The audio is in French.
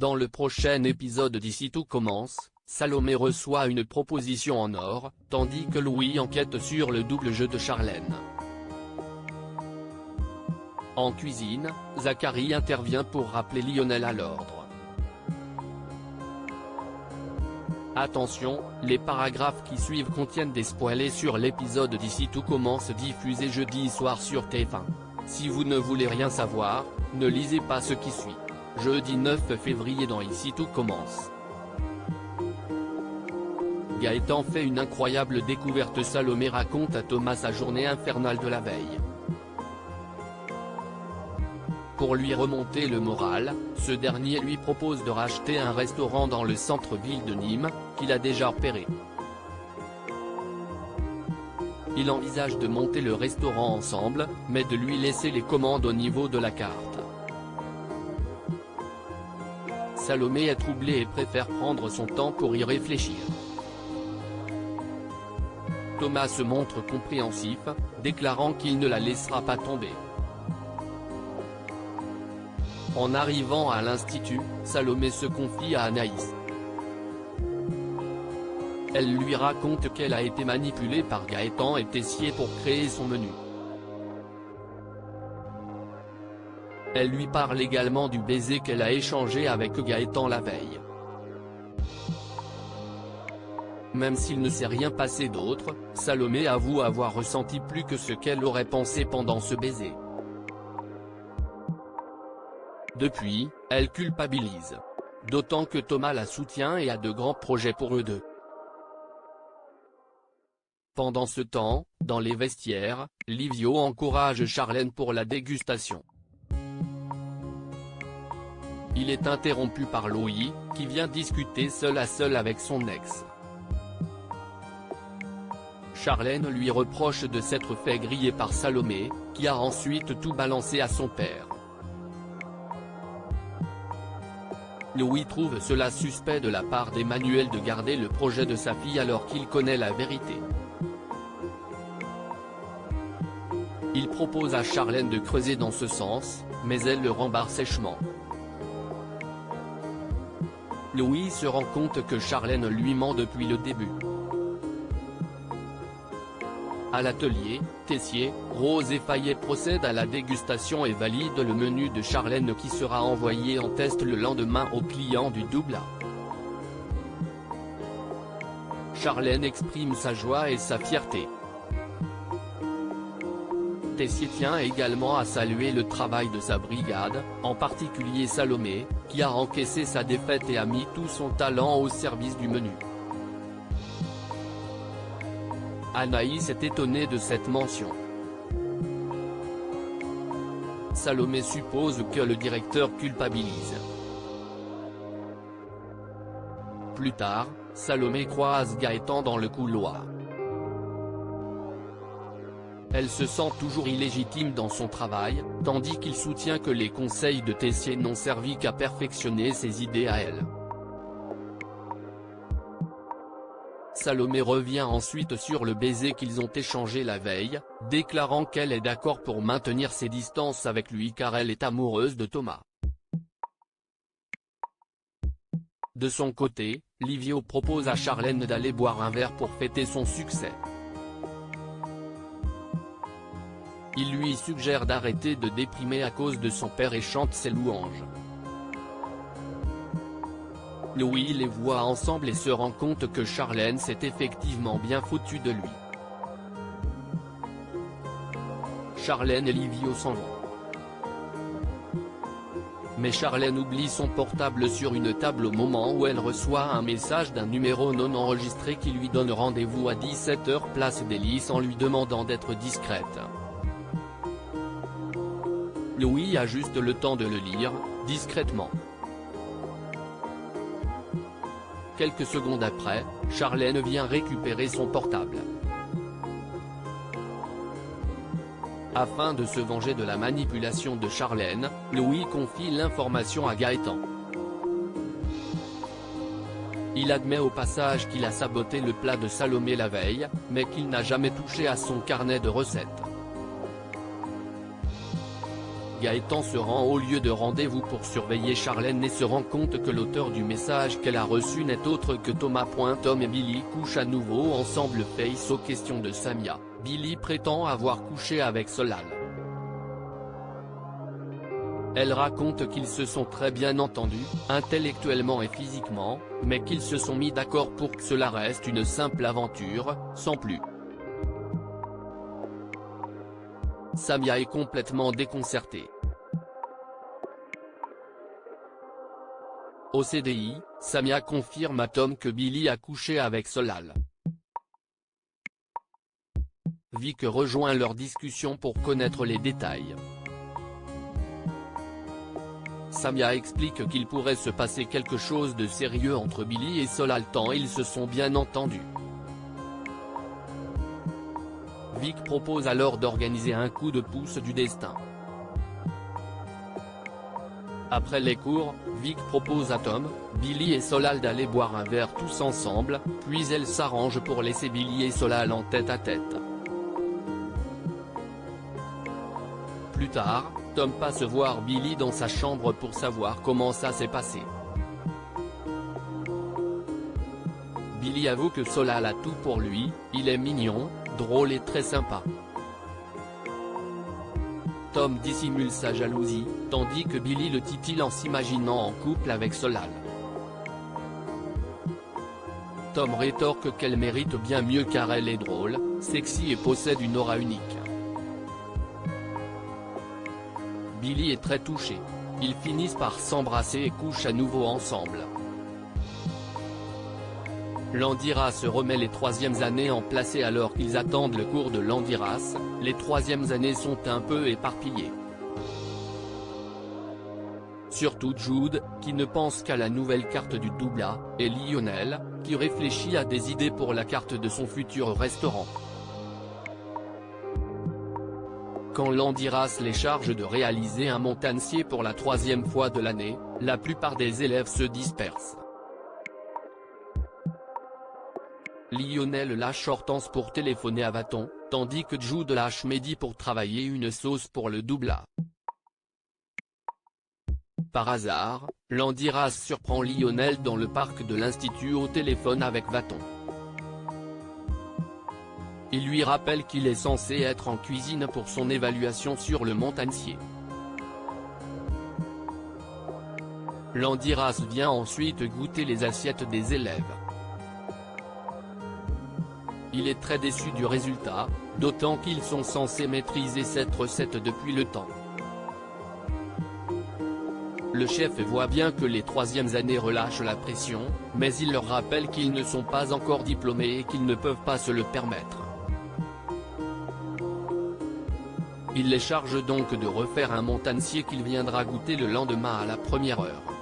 Dans le prochain épisode d'Ici tout commence, Salomé reçoit une proposition en or, tandis que Louis enquête sur le double jeu de Charlène. En cuisine, Zacharie intervient pour rappeler Lionel à l'ordre. Attention, les paragraphes qui suivent contiennent des spoilers sur l'épisode d'Ici tout commence diffusé jeudi soir sur TF1. Si vous ne voulez rien savoir, ne lisez pas ce qui suit. Jeudi 9 février dans Ici tout commence. Gaëtan fait une incroyable découverte. Salomé raconte à Thomas sa journée infernale de la veille. Pour lui remonter le moral, ce dernier lui propose de racheter un restaurant dans le centre-ville de Nîmes, qu'il a déjà repéré. Il envisage de monter le restaurant ensemble, mais de lui laisser les commandes au niveau de la carte. Salomé est troublé et préfère prendre son temps pour y réfléchir. Thomas se montre compréhensif, déclarant qu'il ne la laissera pas tomber. En arrivant à l'institut, Salomé se confie à Anaïs. Elle lui raconte qu'elle a été manipulée par Gaëtan et Tessier pour créer son menu. Elle lui parle également du baiser qu'elle a échangé avec Gaëtan la veille. Même s'il ne s'est rien passé d'autre, Salomé avoue avoir ressenti plus que ce qu'elle aurait pensé pendant ce baiser. Depuis, elle culpabilise. D'autant que Thomas la soutient et a de grands projets pour eux deux. Pendant ce temps, dans les vestiaires, Livio encourage Charlène pour la dégustation. Il est interrompu par Louis, qui vient discuter seul à seul avec son ex. Charlène lui reproche de s'être fait griller par Salomé, qui a ensuite tout balancé à son père. Louis trouve cela suspect de la part d'Emmanuel de garder le projet de sa fille alors qu'il connaît la vérité. Il propose à Charlène de creuser dans ce sens, mais elle le rembarre sèchement. Louis se rend compte que Charlène lui ment depuis le début. À l'atelier, Tessier, Rose et Fayet procèdent à la dégustation et valident le menu de Charlène qui sera envoyé en test le lendemain aux clients du double A. Charlène exprime sa joie et sa fierté. Tessier tient également à saluer le travail de sa brigade, en particulier Salomé, qui a encaissé sa défaite et a mis tout son talent au service du menu. Anaïs est étonnée de cette mention. Salomé suppose que le directeur culpabilise. Plus tard, Salomé croise Gaëtan dans le couloir. Elle se sent toujours illégitime dans son travail, tandis qu'il soutient que les conseils de Tessier n'ont servi qu'à perfectionner ses idées à elle. Salomé revient ensuite sur le baiser qu'ils ont échangé la veille, déclarant qu'elle est d'accord pour maintenir ses distances avec lui car elle est amoureuse de Thomas. De son côté, Livio propose à Charlène d'aller boire un verre pour fêter son succès. Il lui suggère d'arrêter de déprimer à cause de son père et chante ses louanges. Louis les voit ensemble et se rend compte que Charlène s'est effectivement bien foutue de lui. Charlène et Livio s'en vont. Mais Charlène oublie son portable sur une table au moment où elle reçoit un message d'un numéro non enregistré qui lui donne rendez-vous à 17 h place des Lys en lui demandant d'être discrète. Louis a juste le temps de le lire, discrètement. Quelques secondes après, Charlène vient récupérer son portable. Afin de se venger de la manipulation de Charlène, Louis confie l'information à Gaëtan. Il admet au passage qu'il a saboté le plat de Salomé la veille, mais qu'il n'a jamais touché à son carnet de recettes. Gaëtan se rend au lieu de rendez-vous pour surveiller Charlène et se rend compte que l'auteur du message qu'elle a reçu n'est autre que Thomas. Tom et Billy couchent à nouveau ensemble face aux questions de Samia. Billy prétend avoir couché avec Solal. Elle raconte qu'ils se sont très bien entendus, intellectuellement et physiquement, mais qu'ils se sont mis d'accord pour que cela reste une simple aventure, sans plus. Samia est complètement déconcertée. Au CDI, Samia confirme à Tom que Billy a couché avec Solal. Vic rejoint leur discussion pour connaître les détails. Samia explique qu'il pourrait se passer quelque chose de sérieux entre Billy et Solal tant ils se sont bien entendus. Vic propose alors d'organiser un coup de pouce du destin. Après les cours, Vic propose à Tom, Billy et Solal d'aller boire un verre tous ensemble, puis elle s'arrange pour laisser Billy et Solal en tête-à-tête. Plus tard, Tom passe voir Billy dans sa chambre pour savoir comment ça s'est passé. Billy avoue que Solal a tout pour lui, il est mignon, drôle et très sympa. Tom dissimule sa jalousie, tandis que Billy le titille en s'imaginant en couple avec Solal. Tom rétorque qu'elle mérite bien mieux car elle est drôle, sexy et possède une aura unique. Billy est très touché. Ils finissent par s'embrasser et couchent à nouveau ensemble. Landiras se remet les troisièmes années en place alors qu'ils attendent le cours de Landiras, les troisièmes années sont un peu éparpillées. Surtout Jude, qui ne pense qu'à la nouvelle carte du Doubla, et Lionel, qui réfléchit à des idées pour la carte de son futur restaurant. Quand Landiras les charge de réaliser un montancier pour la troisième fois de l'année, la plupart des élèves se dispersent. Lionel lâche Hortense pour téléphoner à Vaton, tandis que Jude lâche Mehdi pour travailler une sauce pour le Doubla. Par hasard, Landiras surprend Lionel dans le parc de l'Institut au téléphone avec Vaton. Il lui rappelle qu'il est censé être en cuisine pour son évaluation sur le montancier. Landiras vient ensuite goûter les assiettes des élèves. Il est très déçu du résultat, d'autant qu'ils sont censés maîtriser cette recette depuis le temps. Le chef voit bien que les troisièmes années relâchent la pression, mais il leur rappelle qu'ils ne sont pas encore diplômés et qu'ils ne peuvent pas se le permettre. Il les charge donc de refaire un montancier qu'il viendra goûter le lendemain à la première heure.